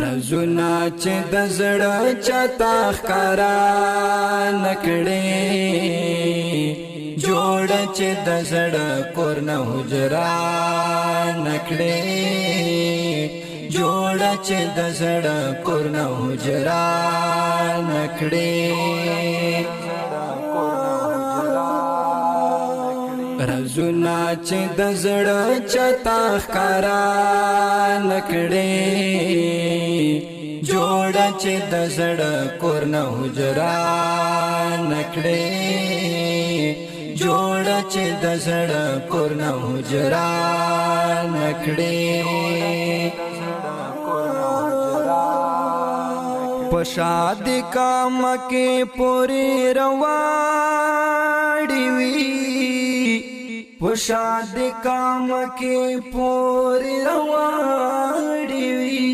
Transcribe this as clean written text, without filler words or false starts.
رازونه چې د زړه چاته ښکارا نکړې جوړ چې د زړه کور نه حجرا نکړې جوړ چې د زړه کور نه حجرا نکړې رازونه چې د زړه چاته ښکارا نکړې جوړ چې د زړه کور نه حجرا نکړې جوړ چې د زړه کور نه حجرا نکړې پشاد کام کې پوری رواړې وی پشاد کام کې پوری رواړې وی